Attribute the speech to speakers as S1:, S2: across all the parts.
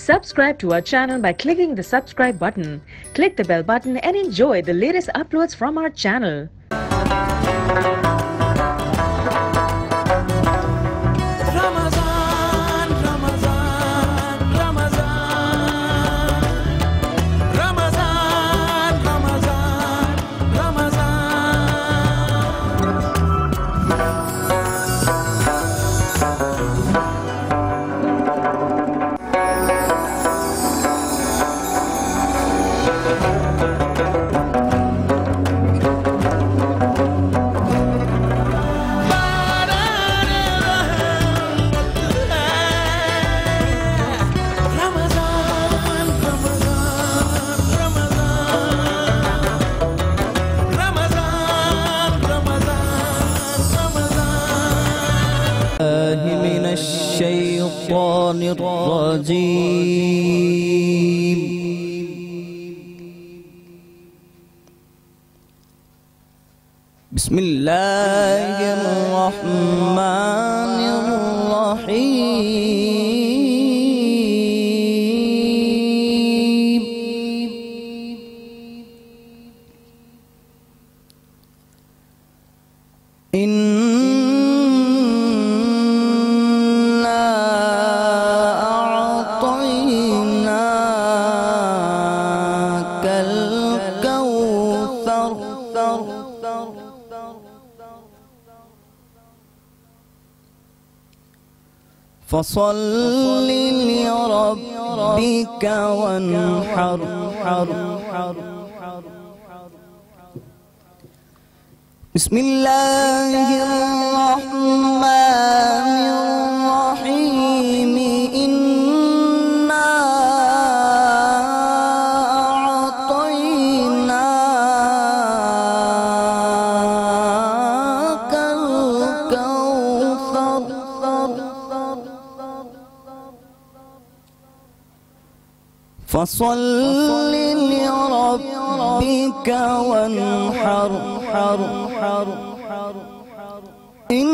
S1: Subscribe to our channel by clicking the subscribe button. Click the bell button and enjoy the latest uploads from our channel.
S2: من الشيطان الرجيم بسم الله الرحمن الرحيم فصل لربك وانحر بسم الله الرحمن الرحيم إنا أعطيناك الكوثر فصل لربك وانحر إن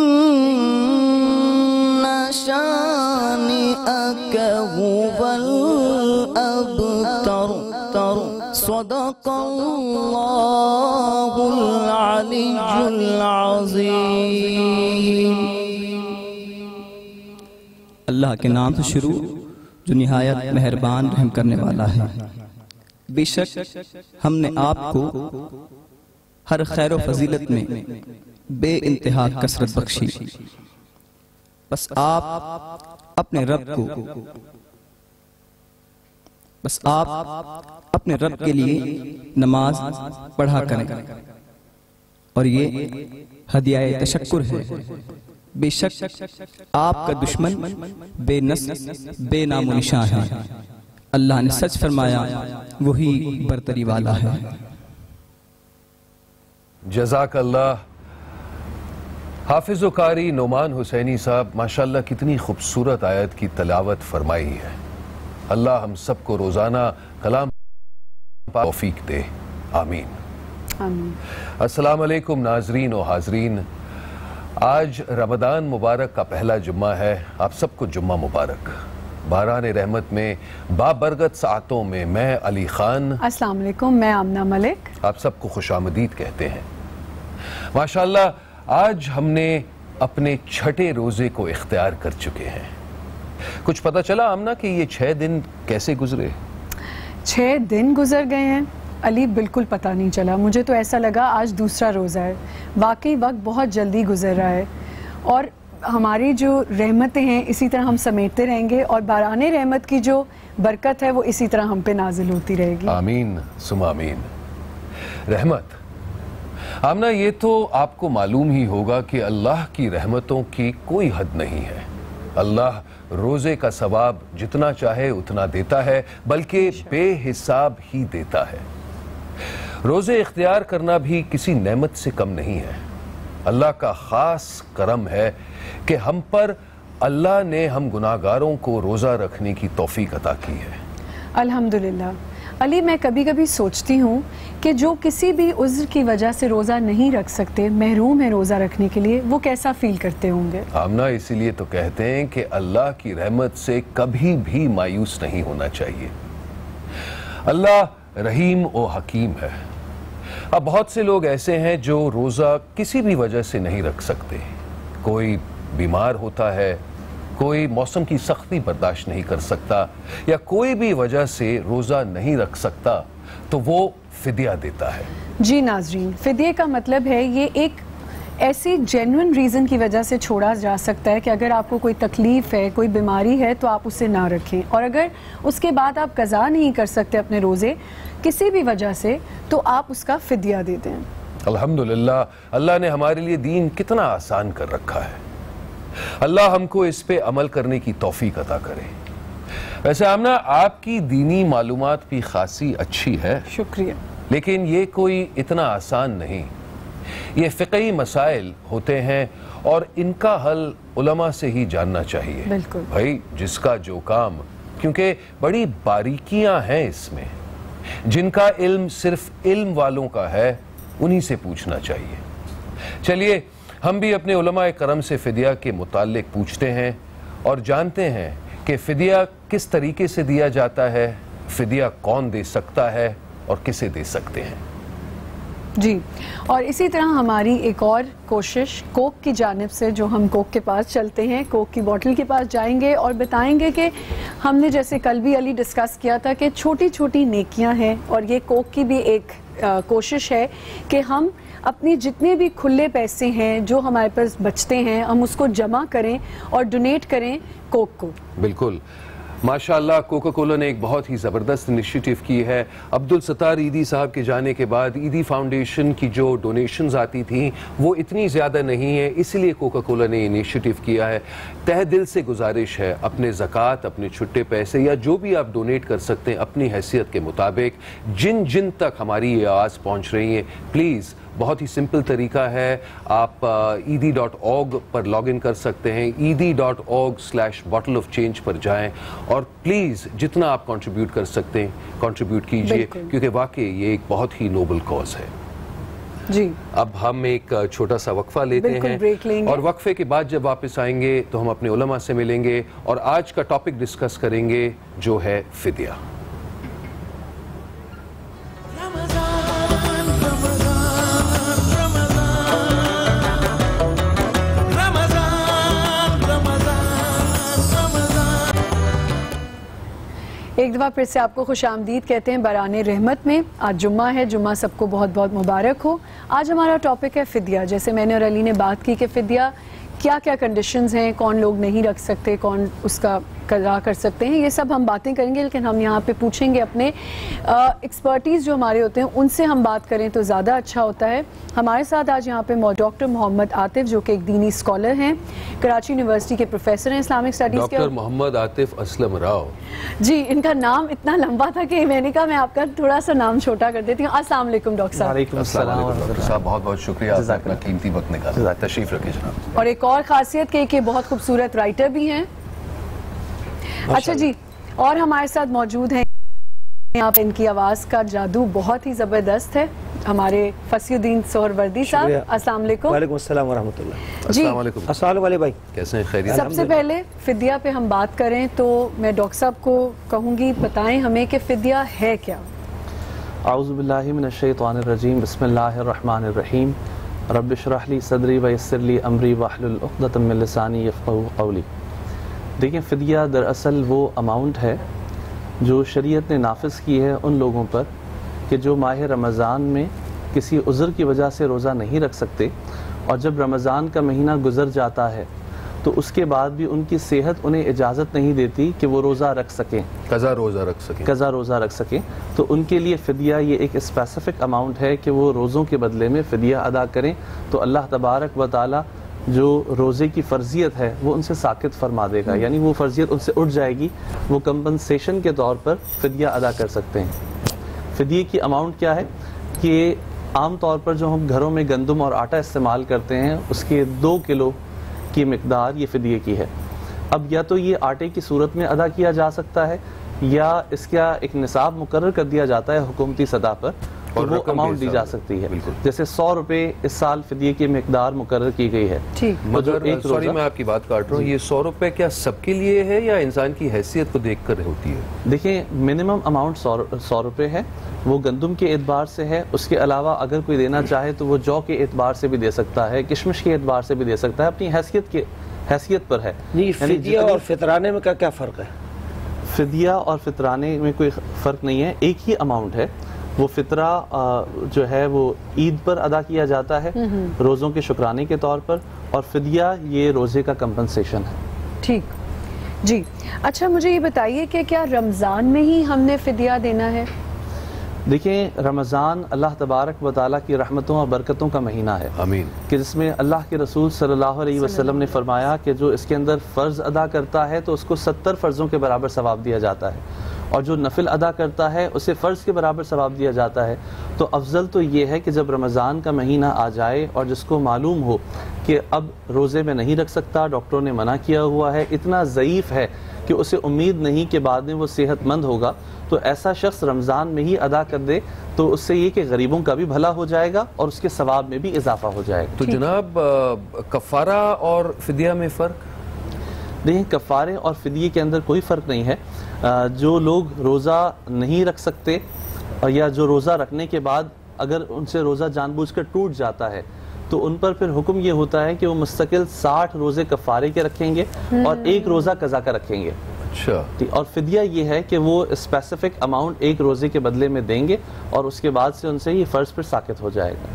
S2: شانئك هو الأبتر صدق الله العلي العظيم اللہ کے نام سے شروع جو نہایت مہربان رحم کرنے والا ہے۔ بے شک ہم نے آپ کو ہر خیر و فضیلت میں بے انتہا کثرت بخشی، بس آپ اپنے رب کے لیے نماز پڑھا کریں، اور یہ ہدیہ تشکر ہے۔ بے شک آپ کا دشمن بے نسل بے نام و نشان ہے، اللہ نے سچ فرمایا وہی برتری والا ہے۔
S3: جزاک اللہ۔ حافظ و قاری نعمان حسینی صاحب ماشاءاللہ کتنی خوبصورت آیت کی تلاوت فرمائی ہے۔ اللہ ہم سب کو روزانہ کلام توفیق دے، آمین۔ السلام علیکم ناظرین و حاضرین، آج رمضان مبارک کا پہلا جمعہ ہے، آپ سب کو جمعہ مبارک۔ باران رحمت میں بابرکت ساعتوں میں میں علی خان،
S4: السلام علیکم، میں آمنہ ملک،
S3: آپ سب کو خوش آمدید کہتے ہیں۔ ماشاءاللہ آج ہم نے اپنے چھٹے روزے کو اختیار کر چکے ہیں۔ کچھ پتہ چلا آمنہ کہ یہ 6 دن کیسے گزرے؟
S4: 6 دن گزر گئے ہیں علی، بالکل پتہ نہیں چلا۔ مجھے تو ایسا لگا آج دوسرا روزہ ہے، واقعی وقت بہت جلدی گزر رہا ہے، اور ہماری جو رحمتیں ہیں اسی طرح ہم سمیٹتے رہیں گے، اور باران رحمت کی جو برکت ہے وہ اسی طرح ہم پہ نازل ہوتی رہے گی۔
S3: آمین ثم آمین۔ رحمت آمنہ، یہ تو آپ کو معلوم ہی ہوگا کہ اللہ کی رحمتوں کی کوئی حد نہیں ہے۔ اللہ روزے کا ثواب جتنا چاہے اتنا دیتا ہے، بلکہ بے حساب ہی دیتا ہے۔ روزے اختیار کرنا بھی کسی نعمت سے کم نہیں ہے۔ اللہ کا خاص کرم ہے کہ ہم پر اللہ نے ہم گناہگاروں کو روزہ رکھنے کی توفیق عطا کی ہے۔
S4: الحمدللہ علی میں کبھی کبھی سوچتی ہوں کہ جو کسی بھی عذر کی وجہ سے روزہ نہیں رکھ سکتے، محروم ہیں روزہ رکھنے کے لیے، وہ کیسا فیل کرتے ہوں گے؟
S3: آمنہ اسی لیے تو کہتے ہیں کہ اللہ کی رحمت سے کبھی بھی مایوس نہیں ہونا چاہیے. اللہ رحیم و حکیم ہے. اب بہت سے لوگ ایسے ہیں جو روزہ کسی بھی وجہ سے نہیں رکھ سکتے. کوئی بیمار ہوتا ہے، کوئی موسم کی سختی برداشت نہیں کر سکتا، یا کوئی بھی وجہ سے روزہ نہیں رکھ سکتا تو وہ فدیہ دیتا ہے.
S4: جی ناظرین، فدیے کا مطلب ہے یہ ایک ایسی جینوئن ریزن کی وجہ سے چھوڑا جا سکتا ہے کہ اگر آپ کو کوئی تکلیف ہے، کوئی بیماری ہے تو آپ اسے نہ رکھیں، اور اگر اس کے بعد آپ قضا نہیں کر سکتے اپنے روزے کسی بھی وجہ سے تو آپ اس کا فدیہ دے دیں.
S3: الحمدللہ اللہ نے ہمارے لیے دین کتنا آسان کر رکھا ہے. اللہ ہم کو اس پہ عمل کرنے کی توفیق عطا کرے. ویسے آمنہ آپ کی دینی معلومات بھی خاصی اچھی ہے،
S4: شکریہ،
S3: لیکن یہ کوئی اتنا آسان نہیں. یہ فقہی مسائل ہوتے ہیں اور ان کا حل علماء سے ہی جاننا چاہیے.
S4: بالکل
S3: بھائی جس کا جو کام، کیونکہ بڑی باریکیاں ہیں اس میں. جن کا علم صرف علم والوں کا ہے انہی سے پوچھنا چاہیے. چلیے ہم بھی اپنے علماء کرم سے فدیہ کے متعلق پوچھتے ہیں اور جانتے ہیں کہ فدیہ کس طریقے سے دیا جاتا ہے، فدیہ کون دے سکتا ہے اور کسے دے سکتے ہیں.
S4: جی، اور اسی طرح ہماری ایک اور کوشش کوک کی جانب سے، جو ہم کوک کے پاس چلتے ہیں، کوک کی بوٹل کے پاس جائیں گے اور بتائیں گے کہ ہم نے جیسے کل بھی علی ڈسکس کیا تھا کہ چھوٹی چھوٹی نیکیاں ہیں، اور یہ کوک کی بھی ایک کوشش ہے کہ ہم اپنی جتنے بھی کھلے پیسے ہیں جو ہمارے پاس بچتے ہیں ہم اس کو جمع کریں اور ڈونیٹ کریں کوک کو.
S3: بالکل ماشاءاللہ کوکا کولا نے ایک بہت ہی زبردست انیشیٹو کی ہے. عبدالستار ایدی صاحب کے جانے کے بعد ایدی فاؤنڈیشن کی جو ڈونیشنز آتی تھیں وہ اتنی زیادہ نہیں ہیں، اس لیے کوکا کولا نے انیشیٹو کیا ہے. تہ دل سے گزارش ہے، اپنے زکوٰۃ، اپنے چھٹے پیسے یا جو بھی آپ ڈونیٹ کر سکتے ہیں اپنی حیثیت کے مطابق، جن تک ہماری یہ آواز پہنچ رہی ہے، پلیز بہت ہی سمپل طریقہ ہے. آپ ED.org پر لاگ ان کر سکتے ہیں، ED.org/bottle of change پر جائیں اور پلیز جتنا آپ کنٹریبیوٹ کر سکتے ہیں کنٹریبیوٹ کیجئے، کیونکہ واقعی یہ ایک بہت ہی نوبل کاز ہے.
S4: جی
S3: اب ہم ایک چھوٹا سا وقفہ لیتے ہیں اور وقفے کے بعد جب واپس آئیں گے تو ہم اپنے علماء سے ملیں گے اور آج کا ٹاپک ڈسکس کریں گے جو ہے فدیہ.
S4: ایک دفعہ پھر سے آپ کو خوش آمدید کہتے ہیں بران رحمت میں. آج جمعہ ہے، جمعہ سب کو بہت بہت مبارک ہو. آج ہمارا ٹاپک ہے فدیہ. جیسے میں نے اور علی نے بات کی کہ فدیہ کیا کیا کنڈیشنز ہیں، کون لوگ نہیں رکھ سکتے، کون اس کا قضا کر سکتے ہیں، یہ سب ہم باتیں کریں گے. لیکن ہم یہاں پہ پوچھیں گے اپنے ایکسپرٹیز جو ہمارے ہوتے ہیں ان سے ہم بات کریں تو زیادہ اچھا ہوتا ہے. ہمارے ساتھ آج یہاں پہ ڈاکٹر محمد عاطف جو کہ ایک دینی اسکالر ہیں، کراچی یونیورسٹی کے پروفیسر ہیں اسلامک اسٹڈیز کے.
S3: ڈاکٹر محمد عاطف اسلم راؤ.
S4: جی، ان کا نام اتنا لمبا تھا کہ میں نے کہا میں آپ کا تھوڑا سا نام چھوٹا کر دیتی ہوں. السلام علیکم ڈاکٹر صاحب.
S5: وعلیکم السلام
S3: ڈاکٹر صاحب بہت بہت شکریہ، آپ نے اپنا قیمتی وقت نکالا. تشریف رکھیں جناب.
S4: اور ایک اور خاصیت کہ بہت خوبصورت رائٹر بھی ہیں. اچھا جی، اور ہمارے ساتھ موجود ہیں یہاں پہ، ان کی آواز کا جادو بہت ہی زبردست ہے، ہمارے فصیح الدین سہروردی صاحب. السلام علیکم.
S5: وعلیکم السلام ورحمۃ اللہ.
S4: جی
S3: السلام علیکم.
S5: السلام علیکم بھائی،
S3: کیسے ہیں؟ خیریت؟
S4: سب سے پہلے فدیہ پہ ہم بات کریں تو میں ڈاکٹر صاحب کو کہوں گی بتائیں ہمیں کہ فدیہ ہے کیا.
S5: اعوذ باللہ من الشیطان الرجیم، بسم اللہ الرحمن الرحیم. رب اشرح لی صدری ویسر لی امری واحلل عقدۃ من لسانی یفقہوا قولی. دیکھیں فدیہ دراصل وہ اماؤنٹ ہے جو شریعت نے نافذ کی ہے ان لوگوں پر کہ جو ماہ رمضان میں کسی عذر کی وجہ سے روزہ نہیں رکھ سکتے، اور جب رمضان کا مہینہ گزر جاتا ہے تو اس کے بعد بھی ان کی صحت انہیں اجازت نہیں دیتی کہ وہ روزہ رکھ سکیں، قضا روزہ رکھ سکیں. تو ان کے لیے فدیہ یہ ایک اسپیسیفک اماؤنٹ ہے کہ وہ روزوں کے بدلے میں فدیہ ادا کریں. تو اللہ تبارک و تعالی جو روزے کی فرضیت ہے وہ ان سے ساقط فرما دے گا، یعنی وہ فرضیت ان سے اٹھ جائے گی. وہ کمپنسیشن کے طور پر فدیہ ادا کر سکتے ہیں. فدیے کی اماؤنٹ کیا ہے کہ عام طور پر جو ہم گھروں میں گندم اور آٹا استعمال کرتے ہیں اس کے 2 کلو کی مقدار یہ فدیے کی ہے. اب یا تو یہ آٹے کی صورت میں ادا کیا جا سکتا ہے یا اس کا ایک نصاب مقرر کر دیا جاتا ہے حکومتی سطح پر تو
S3: اور
S5: وہ
S3: رقم
S5: اماؤنٹ
S3: کے
S5: دی جا
S3: حساب سے.
S5: سکتی ہے.
S3: بالکل.
S5: جیسے 100 روپے اس سال فدیے کی مقدار مقرر کی گئی ہے.
S4: ٹھیک.
S3: مگر سوری میں آپ کی بات کاٹ رہا ہوں, یہ 100 روپے کیا سب کے لیے ہے یا انسان کی حیثیت کو دیکھ کر ہوتی ہے؟
S5: دیکھیں منیمم اماؤنٹ 100 روپے ہے, وہ گندم کے اعتبار سے ہے. اس کے علاوہ اگر کوئی دینا چاہے تو وہ جو کے اعتبار سے بھی دے سکتا ہے, کشمش کے اعتبار سے بھی دے سکتا ہے, اپنی حیثیت پر ہے.
S6: نہیں, فدیہ اور فطرانے میں کیا فرق ہے؟
S5: فدیہ اور فطرانے میں کوئی فرق نہیں ہے, ایک ہی اماؤنٹ ہے. وہ فطرہ جو ہے وہ عید پر ادا کیا جاتا ہے روزوں کے شکرانے کے طور پر, اور فدیہ یہ روزے کا کمپنسیشن ہے.
S4: ٹھیک جی. اچھا مجھے یہ بتائیے کہ کیا رمضان میں ہی ہم نے فدیہ دینا ہے؟
S5: دیکھیں رمضان اللہ تبارک و تعالیٰ کی رحمتوں اور برکتوں کا مہینہ ہے,
S3: آمین,
S5: کہ جس میں اللہ کے رسول صلی اللہ علیہ وسلم نے فرمایا کہ جو اس کے اندر فرض ادا کرتا ہے تو اس کو 70 فرضوں کے برابر ثواب دیا جاتا ہے, اور جو نفل ادا کرتا ہے اسے فرض کے برابر ثواب دیا جاتا ہے. تو افضل تو یہ ہے کہ جب رمضان کا مہینہ آ جائے اور جس کو معلوم ہو کہ اب روزے میں نہیں رکھ سکتا, ڈاکٹروں نے منع کیا ہوا ہے, اتنا ضعیف ہے کہ اسے امید نہیں کہ بعد میں وہ صحت مند ہوگا, تو ایسا شخص رمضان میں ہی ادا کر دے تو اس سے یہ کہ غریبوں کا بھی بھلا ہو جائے گا اور اس کے ثواب میں بھی اضافہ ہو جائے گا.
S3: تو جناب کفارہ اور فدیہ میں فرق؟
S5: دیکھیں کفارے اور فدیے کے اندر کوئی فرق نہیں ہے. جو لوگ روزہ نہیں رکھ سکتے یا جو روزہ رکھنے کے بعد اگر ان سے روزہ جان بوجھ کر ٹوٹ جاتا ہے تو ان پر پھر حکم یہ ہوتا ہے کہ وہ مستقل 60 روزے کفارے کے رکھیں گے اور 1 روزہ قضا کا رکھیں گے.
S3: اچھا.
S5: اور فدیہ یہ ہے کہ وہ اسپیسیفک اماؤنٹ 1 روزے کے بدلے میں دیں گے اور اس کے بعد سے ان سے یہ فرض پر ساقط ہو جائے گا.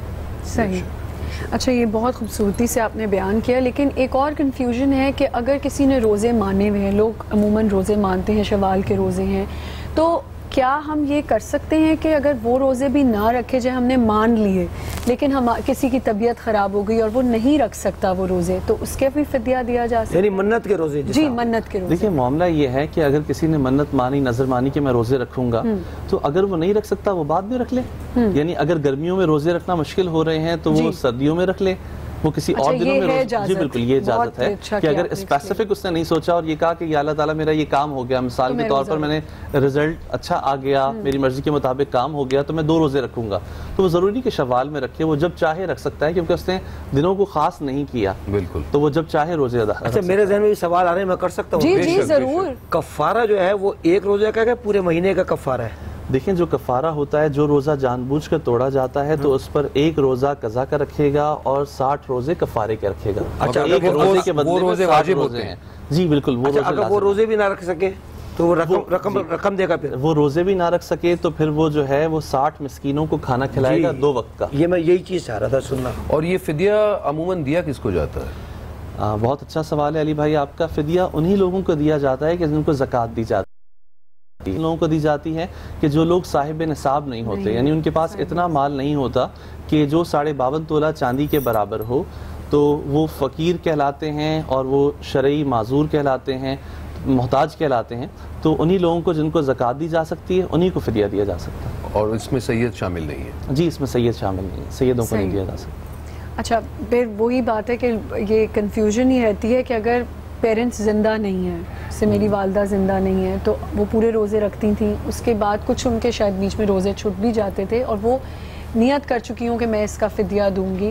S4: صحیح. اچھا یہ بہت خوبصورتی سے آپ نے بیان کیا, لیکن ایک اور کنفیوژن ہے کہ اگر کسی نے روزے مانے ہوئے ہیں, لوگ عموماً روزے مانتے ہیں, شوال کے روزے ہیں, تو کیا ہم یہ کر سکتے ہیں کہ اگر وہ روزے بھی نہ رکھے جائے, ہم نے مان لیے لیکن کسی کی طبیعت خراب ہو گئی اور وہ نہیں رکھ سکتا وہ روزے, تو اس کے بھی فدیہ دیا جا سکتا ہے؟
S6: یعنی منت کے روزے؟
S4: جی منت کے روزے.
S5: دیکھیں معاملہ یہ ہے کہ اگر کسی نے منت مانی, نظر مانی کہ میں روزے رکھوں گا, تو اگر وہ نہیں رکھ سکتا وہ بعد میں رکھ لے. یعنی اگر گرمیوں میں روزے رکھنا مشکل ہو رہے ہیں تو وہ سردیوں میں رکھ لے, وہ کسی اور دنوں میں جی بالکل یہ اجازت ہے کہ اگر اسپیسیفک اس نے نہیں سوچا اور یہ کہا کہ یا اللہ تعالیٰ میرا یہ کام ہو گیا, مثال کے طور پر میں نے رزلٹ اچھا آ گیا, میری مرضی کے مطابق کام ہو گیا, تو میں 2 روزے رکھوں گا, تو وہ ضروری کہ شوال میں رکھے, وہ جب چاہے رکھ سکتا ہے کیونکہ اس نے دنوں کو خاص نہیں کیا. بالکل. تو وہ جب چاہے روزے ادا.
S6: اچھا میرے ذہن میں بھی سوال آ رہے ہیں, میں کر سکتا ہوں؟
S4: جی جی ضرور.
S6: کفارہ جو ہے وہ 1 روزے کا ہے پورے مہینے کا کفارہ ہے؟
S5: دیکھیں جو کفارہ ہوتا ہے, جو روزہ جان بوجھ کر توڑا جاتا ہے تو اس پر 1 روزہ قضا کا رکھے گا اور 60 روزے کفارے کے رکھے گا.
S6: اچھا
S5: ایک روزے کے بدلے میں 60 روزے ہیں. جی بالکل. وہ
S6: اگر وہ روزے بھی نہ رکھ سکے تو وہ رقم دے گا؟ پھر
S5: وہ روزے بھی نہ رکھ سکے تو پھر وہ جو ہے وہ 60 مسکینوں کو کھانا کھلائے گا 2 وقت کا.
S6: یہ میں یہی چیز چاہ رہا تھا سننا.
S3: اور یہ فدیہ عموماً دیا کس کو جاتا ہے؟
S5: بہت اچھا سوال ہے علی بھائی آپ کا. فدیہ انہی لوگوں کو دیا جاتا ہے کہ جن کو زکوٰۃ دی جاتی ہے. لوگوں کو دی جاتی ہے کہ جو لوگ صاحب نصاب نہیں ہوتے, یعنی ان کے پاس اتنا مال نہیں ہوتا کہ جو 52.5 تولہ چاندی کے برابر ہو, تو وہ فقیر کہلاتے ہیں اور وہ شرعی معذور کہلاتے ہیں, محتاج کہلاتے ہیں. تو انہی لوگوں کو جن کو زکوٰۃ دی جا سکتی ہے انہی کو فدیہ دیا جا سکتا ہے.
S3: اور اس میں سید شامل نہیں ہے؟
S5: جی اس میں سید شامل نہیں ہے, سیدوں کو نہیں دیا جا سکتا.
S4: اچھا پھر وہی بات ہے کہ یہ کنفیوژن ہی رہتی ہے کہ اگر پیرنٹس زندہ نہیں ہیں, سے میری والدہ زندہ نہیں ہے, تو وہ پورے روزے رکھتی تھیں, اس کے بعد کچھ ان کے شاید بیچ میں روزے چھوٹ بھی جاتے تھے اور وہ نیت کر چکی ہوں کہ میں اس کا فدیہ دوں گی,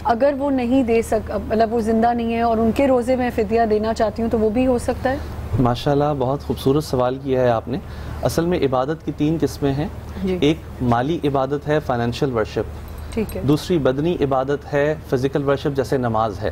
S4: اگر وہ نہیں دے مطلب وہ زندہ نہیں ہے اور ان کے روزے میں فدیہ دینا چاہتی ہوں تو وہ بھی ہو سکتا ہے؟
S5: ماشاءاللہ بہت خوبصورت سوال کیا ہے آپ نے. اصل میں عبادت کی 3 قسمیں ہیں. ایک مالی عبادت ہے, فائنینشیل ورشپ.
S4: ٹھیک ہے.
S5: دوسری بدنی عبادت ہے, فزیکل ورشپ جیسے نماز ہے.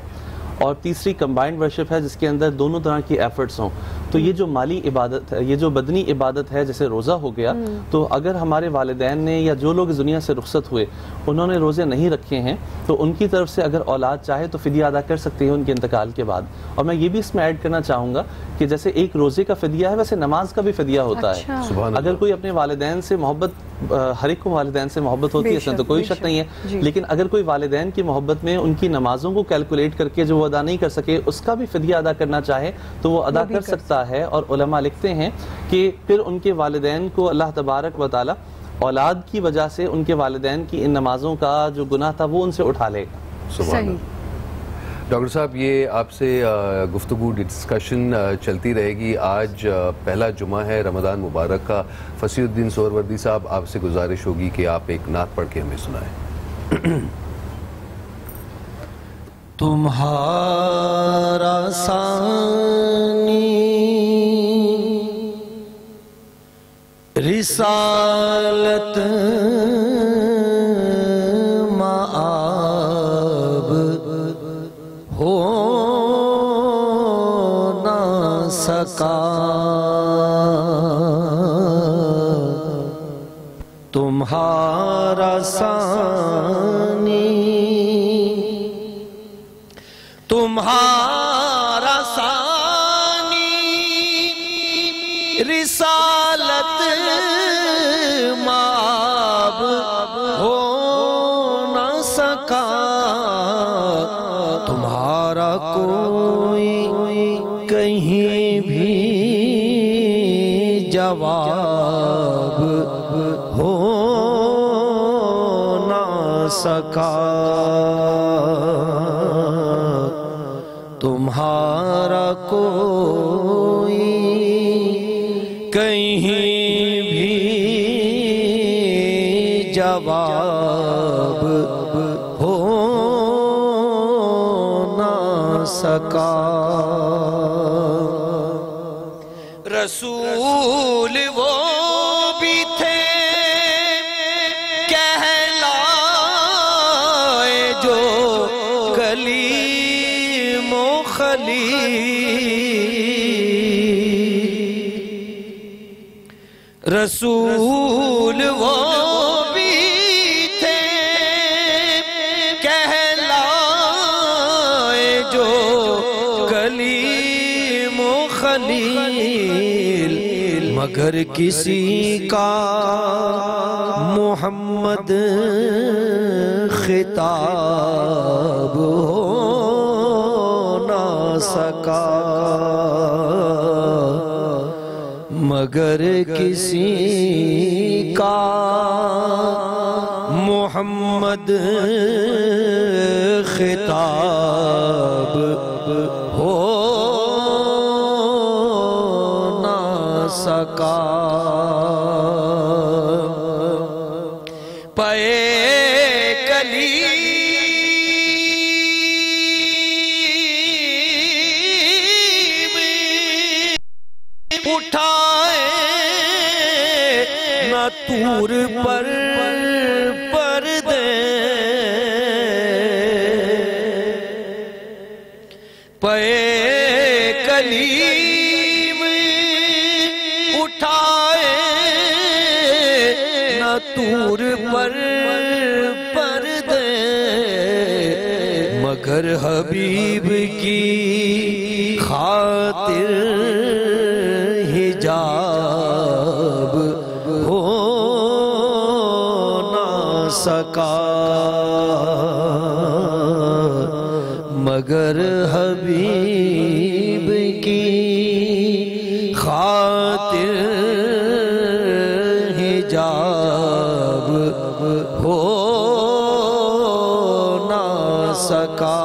S5: اور تیسری کمبائنڈ ورشپ ہے جس کے اندر دونوں طرح کی ایفرٹس ہوں. تو یہ جو مالی عبادت ہے, یہ جو بدنی عبادت ہے جیسے روزہ ہو گیا, تو اگر ہمارے والدین نے یا جو لوگ اس دنیا سے رخصت ہوئے انہوں نے روزے نہیں رکھے ہیں تو ان کی طرف سے اگر اولاد چاہے تو فدیہ ادا کر سکتے ہیں ان کے انتقال کے بعد. اور میں یہ بھی اس میں ایڈ کرنا چاہوں گا کہ جیسے ایک روزے کا فدیہ ہے ویسے نماز کا بھی فدیہ ہوتا ہے. اگر کوئی اپنے والدین سے محبت, ہر ایک کو والدین سے محبت ہوتی ہے, اس میں تو کوئی شک نہیں ہے, لیکن اگر کوئی والدین کی محبت میں ان کی نمازوں کو کیلکولیٹ کر کے جو وہ ادا نہیں کر سکے اس کا بھی فدیہ ادا کرنا چاہے تو وہ ادا کر سکتا ہے. اور علماء لکھتے ہیں کہ پھر ان کے والدین کو اللہ تبارک و تعالی اولاد کی وجہ سے ان کے والدین کی ان نمازوں کا جو گناہ تھا وہ ان سے اٹھا لے گا.
S3: سبحان اللہ. ڈاکٹر صاحب یہ آپ سے گفتگو ڈسکشن چلتی رہے گی. آج پہلا جمعہ ہے رمضان مبارک کا. فصیح الدین سہروردی صاحب آپ سے گزارش ہوگی کہ آپ ایک نعت پڑھ کے ہمیں سنائیں.
S6: تمہارا ثانی رسالت مآب ہو نہ سکا. تمہارا ثانی تمہارا ثانی رسالت مآب ہو نہ سکا. تمہارا کوئی کہیں بھی جواب ہو نہ سکا. تمہارا کوئی کہیں بھی جواب ہو نہ سکا. رسول وہ بھی تھے کہلائے جو کلیم و خلیل. رسول وہ بھی تھے کہلائے جو کلیم و خلیل. مگر کسی کا محمد خطاب ہو نہ سکا. مگر کسی کا محمد خطاب ہو نہ سکا. پے کلیم اٹھائے نہ طور پر پردے. پے کلیم اٹھائے نہ طور پر پردے. مگر حبیب کی خاطر حجاب ہو نہ سکا. مگر حبیب کی خاطر حجاب ہو نہ سکا.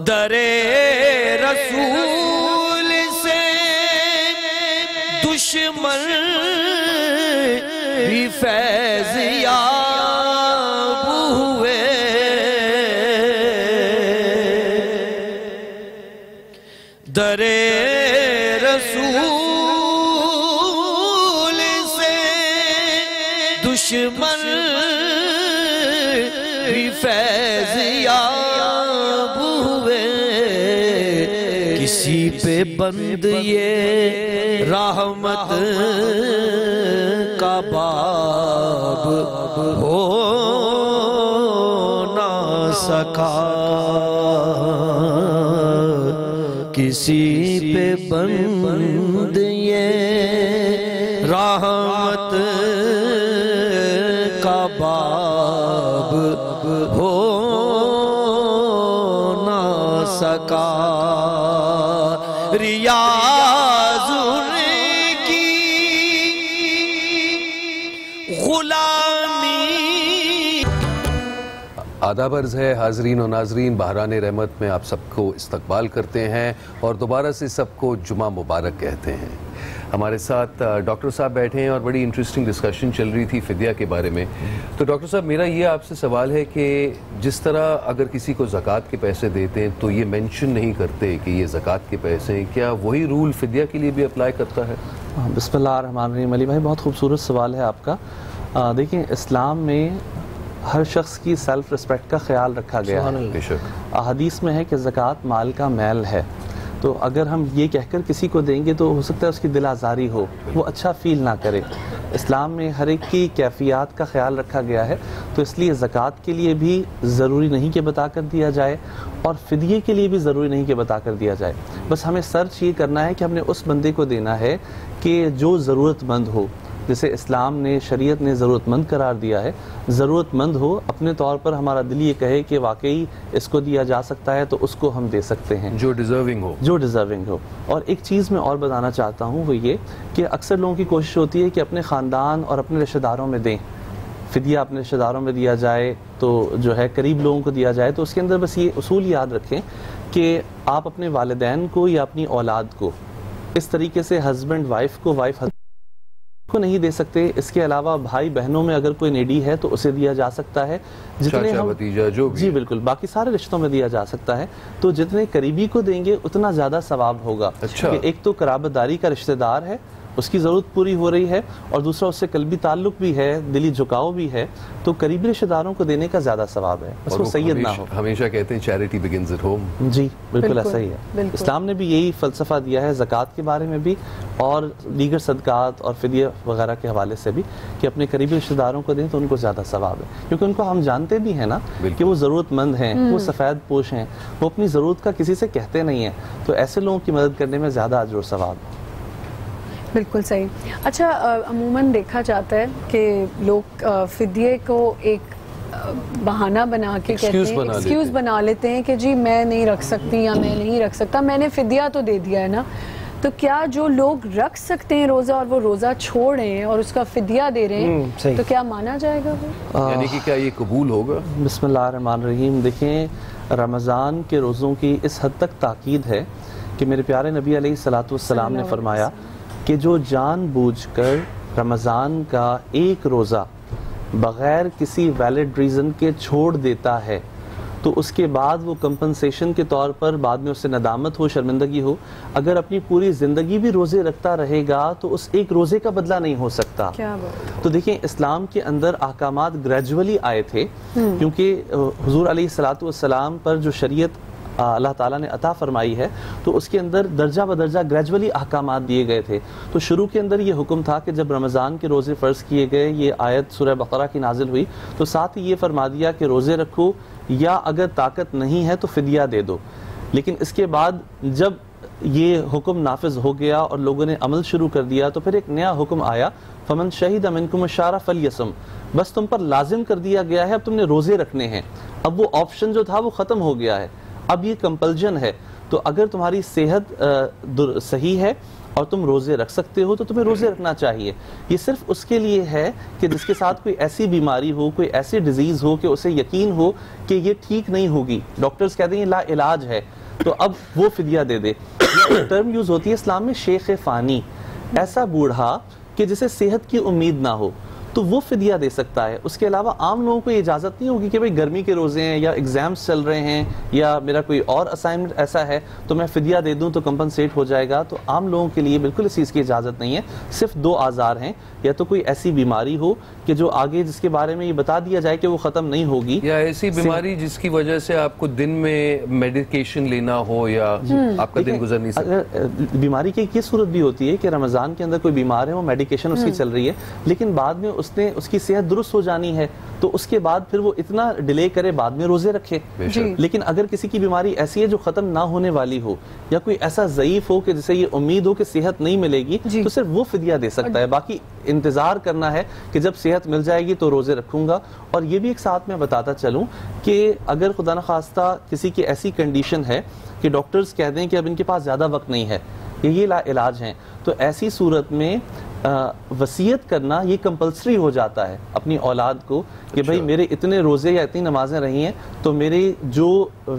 S6: درے رسول سے دشمن بھی فیض یاب ہوئے. درے رسول سے دشمن بھی فیض یاب ہوئے. کسی پہ بند یہ رحمت کا باب ہو نہ سکا. کسی پہ بند یہ رحمت کا باب ہو نہ سکا. ریاض کی غلامی.
S3: آداب عرض ہے حاضرین و ناظرین، بحران رحمت میں آپ سب کو استقبال کرتے ہیں اور دوبارہ سے سب کو جمعہ مبارک کہتے ہیں۔ ہمارے ساتھ ڈاکٹر صاحب بیٹھے ہیں اور بڑی انٹرسٹنگ ڈسکشن چل رہی تھی فدیہ کے بارے میں۔ تو ڈاکٹر صاحب میرا یہ آپ سے سوال ہے کہ جس طرح اگر کسی کو زکوٰۃ کے پیسے دیتے ہیں تو یہ مینشن نہیں کرتے کہ یہ زکوٰۃ کے پیسے ہیں، کیا وہی رول فدیہ کے لیے بھی اپلائی کرتا ہے؟
S5: بسم اللہ الرحمن الرحیم۔ علی بھائی بہت خوبصورت سوال ہے آپ کا۔ دیکھیں اسلام میں ہر شخص کی سیلف ریسپیکٹ کا خیال رکھا گیا ہے۔
S3: بے شک
S5: احادیث میں ہے کہ زکوٰۃ مال کا میل ہے، تو اگر ہم یہ کہہ کر کسی کو دیں گے تو ہو سکتا ہے اس کی دل آزاری ہو، وہ اچھا فیل نہ کرے۔ اسلام میں ہر ایک کی کیفیات کا خیال رکھا گیا ہے، تو اس لیے زکوٰۃ کے لیے بھی ضروری نہیں کہ بتا کر دیا جائے اور فدیے کے لیے بھی ضروری نہیں کہ بتا کر دیا جائے۔ بس ہمیں سرچ یہ کرنا ہے کہ ہم نے اس بندے کو دینا ہے کہ جو ضرورت مند ہو، جسے اسلام نے شریعت نے ضرورت مند قرار دیا ہے، ضرورت مند ہو، اپنے طور پر ہمارا دل یہ کہے کہ واقعی اس کو دیا جا سکتا ہے تو اس کو ہم دے سکتے ہیں،
S3: جو ڈیزرونگ ہو۔ اور ایک چیز میں اور بتانا چاہتا ہوں، وہ یہ کہ اکثر لوگوں کی کوشش ہوتی ہے کہ اپنے خاندان اور اپنے رشتہ داروں میں دیں، فدیہ اپنے رشتہ داروں میں دیا جائے تو جو ہے قریب لوگوں کو دیا جائے۔ تو اس کے اندر بس یہ اصول یاد رکھیں کہ آپ اپنے والدین کو یا اپنی اولاد کو اس طریقے سے ہسبینڈ وائف کو، وائف کو نہیں دے سکتے۔ اس کے علاوہ بھائی بہنوں میں اگر کوئی نیڈی ہے تو اسے دیا جا سکتا ہے، جتنے چاچا بھتیجا جو بھی،
S5: جی بالکل، باقی سارے رشتوں میں دیا جا سکتا ہے۔ تو جتنے قریبی کو دیں گے اتنا زیادہ ثواب ہوگا، کہ ایک تو قرابت داری کا رشتہ دار ہے، اس کی ضرورت پوری ہو رہی ہے، اور دوسرا اس سے قلبی تعلق بھی ہے، دلی جھکاؤ بھی ہے، تو قریبی رشتہ داروں کو دینے کا زیادہ ثواب ہے، بس وہ سید نہ ہو۔
S3: ہمیشہ کہتے ہیں چیریٹی بگنز ایٹ ہوم۔
S5: جی بالکل ایسا ہی ہے۔ اسلام نے بھی یہی فلسفہ دیا ہے زکوٰۃ کے بارے میں بھی اور دیگر صدقات اور فدیہ وغیرہ کے حوالے سے بھی، کہ اپنے قریبی رشتہ داروں کو دیں تو ان کو زیادہ ثواب ہے، کیونکہ ان کو ہم جانتے بھی ہیں نا کہ وہ ضرورت مند ہیں، وہ سفید پوش ہیں، وہ اپنی ضرورت کا کسی سے کہتے نہیں ہیں، تو ایسے لوگوں کی مدد کرنے میں زیادہ اجر و ثواب ہے۔
S4: بالکل صحیح۔ اچھا عموماً دیکھا جاتا ہے کہ لوگ فدیے کو ایک بہانہ بنا کے کہتے ہیں، ایکسکیوز بنا لیتے ہیں کہ جی میں نہیں رکھ سکتی یا میں نہیں رکھ سکتا، میں نے فدیہ تو دے دیا ہے نا۔ تو کیا جو لوگ رکھ سکتے ہیں روزہ اور وہ روزہ چھوڑ رہے ہیں اور اس کا فدیہ دے رہے ہیں تو کیا مانا جائے گا وہ؟
S3: یعنی کہ کیا یہ قبول ہوگا؟
S5: بسم اللہ الرحمن الرحیم۔ دیکھیں رمضان کے روزوں کی اس حد تک تاکید ہے کہ میرے پیارے نبی علیہ الصلوۃ والسلام نے فرمایا کہ جو جان بوجھ کر رمضان کا ایک روزہ بغیر کسی ویلڈ ریزن کے چھوڑ دیتا ہے تو اس کے بعد وہ کمپنسیشن کے طور پر بعد میں اس سے ندامت ہو، شرمندگی ہو، اگر اپنی پوری زندگی بھی روزے رکھتا رہے گا تو اس ایک روزے کا بدلہ نہیں ہو سکتا۔ تو دیکھیں اسلام کے اندر احکامات گریجولی آئے تھے، کیونکہ حضور علیہ الصلوۃ والسلام پر جو شریعت اللہ تعالیٰ نے عطا فرمائی ہے تو اس کے اندر درجہ بدرجہ گریجولی احکامات دیے گئے تھے۔ تو شروع کے اندر یہ حکم تھا کہ جب رمضان کے روزے فرض کیے گئے، یہ آیت سورہ بقرہ کی نازل ہوئی، تو ساتھ ہی یہ فرما دیا کہ روزے رکھو یا اگر طاقت نہیں ہے تو فدیہ دے دو۔ لیکن اس کے بعد جب یہ حکم نافذ ہو گیا اور لوگوں نے عمل شروع کر دیا تو پھر ایک نیا حکم آیا، فمن شہد منکم الشہر فلیصم، بس تم پر لازم کر دیا گیا ہے، اب تم نے روزے رکھنے ہیں۔ اب وہ آپشن جو تھا وہ ختم ہو گیا ہے، اب یہ کمپلجن ہے۔ تو اگر تمہاری صحت صحیح ہے اور تم روزے رکھ سکتے ہو تو تمہیں روزے رکھنا چاہیے۔ یہ صرف اس کے لیے ہے کہ جس کے ساتھ کوئی ایسی بیماری ہو، کوئی ایسی ڈیزیز ہو کہ اسے یقین ہو کہ یہ ٹھیک نہیں ہوگی، ڈاکٹرز کہتے ہیں یہ لا علاج ہے، تو اب وہ فدیہ دے دے۔ یہ ٹرم یوز ہوتی ہے اسلام میں شیخ فانی، ایسا بوڑھا کہ جسے صحت کی امید نہ ہو، تو وہ فدیہ دے سکتا ہے۔ اس کے علاوہ عام لوگوں کو یہ اجازت نہیں ہوگی کہ بھئی گرمی کے روزے ہیں یا ایگزامز چل رہے ہیں یا میرا کوئی اور اسائنمنٹ ایسا ہے تو میں فدیہ دے دوں تو کمپنسیٹ ہو جائے گا۔ تو عام لوگوں کے لیے بالکل اس چیز کی اجازت نہیں ہے۔ صرف دو آزار ہیں، یا تو کوئی ایسی بیماری ہو کہ جو آگے جس کے بارے میں یہ بتا دیا جائے کہ وہ ختم نہیں ہوگی،
S3: یا ایسی بیماری جس کی وجہ سے آپ کو دن میں میڈیکیشن لینا ہو یا آپ کا دن گزر نہیں سکتا۔
S5: بیماری کی یہ صورت بھی ہوتی ہے کہ رمضان کے اندر کوئی بیمار ہے، وہ میڈیکیشن اس کی چل رہی ہے، لیکن بعد میں اس کی صحت درست ہو جانی ہے، تو اس کے بعد پھر وہ اتنا ڈیلے کرے، بعد میں روزے رکھے۔ لیکن اگر کسی کی بیماری ایسی ہے جو ختم نہ ہونے والی ہو، یا کوئی ایسا ضعیف ہو کہ جسے یہ امید ہو کہ صحت نہیں ملے گی، تو صرف وہ فدیہ دے سکتا ہے۔ باقی انتظار کرنا ہے کہ جب صحت مل جائے گی تو روزے رکھوں گا۔ اور یہ بھی ایک ساتھ میں بتاتا چلوں کہ اگر خدا نخواستہ کسی کی ایسی کنڈیشن ہے کہ ڈاکٹرز کہہ دیں کہ اب ان کے پاس زیادہ وقت نہیں ہے، یہ لا علاج ہیں، تو ایسی صورت میں وصیت کرنا یہ کمپلسری ہو جاتا ہے اپنی اولاد کو کہ بھائی میرے اتنے روزے یا اتنی نمازیں رہی ہیں تو میری جو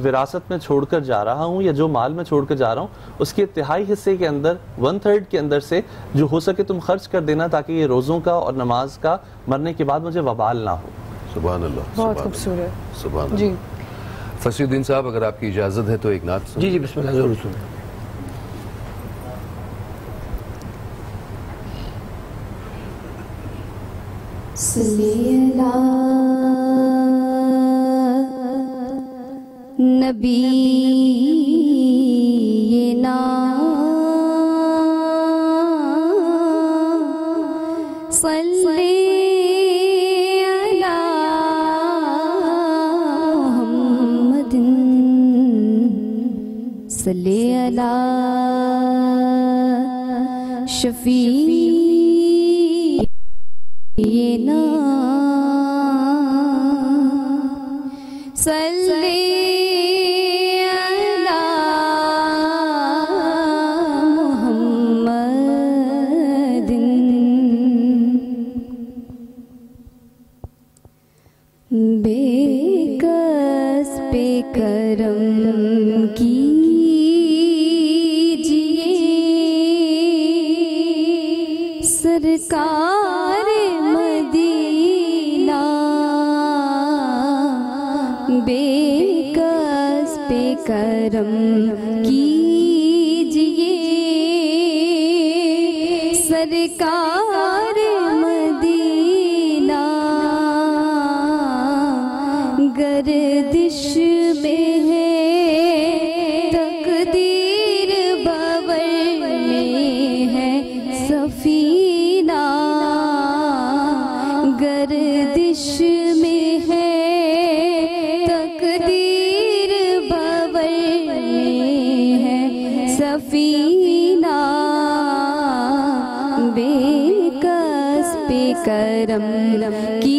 S5: وراثت میں چھوڑ کر جا رہا ہوں یا جو مال میں چھوڑ کر جا رہا ہوں اس کے تہائی حصے کے اندر 1/3 کے اندر سے جو ہو سکے تم خرچ کر دینا تاکہ یہ روزوں کا اور نماز کا مرنے کے بعد مجھے وبال نہ ہو.
S3: سبحان اللہ.
S4: بہت خوبصورت.
S3: سبحان اللہ.
S4: جی
S3: فصیح الدین صاحب اگر آپ کی اجازت ہے تو ایک نعت سنیں.
S6: جی جی بسم اللہ ضرور سنیں.
S7: صلی اللہ نبی صلی علی محمد صلی علی شفیعنا صلی بے کس پہ کرم کیجئے سرکار مدینہ بے کس پہ کرم کیجئے سرکار گردش میں ہے تقدیر بور میں ہے سفینہ گردش میں ہے تقدیر بور میں ہے سفینہ بے کس پہ کرم کی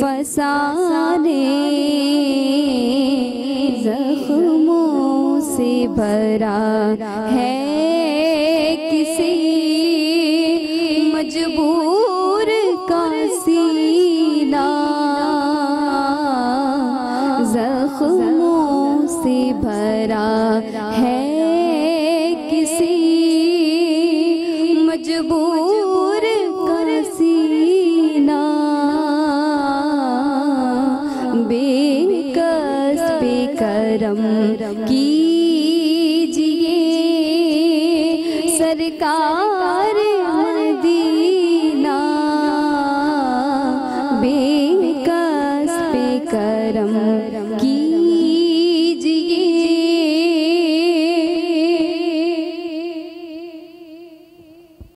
S7: فسانے زخموں سے بھرا ہے کسی مجبور کا سینہ زخموں سے بھرا ہے کسی مجبور کا سینہ بے کس پہ کرم کیجئے سرکار مدینہ بے کس پہ کرم کیجئے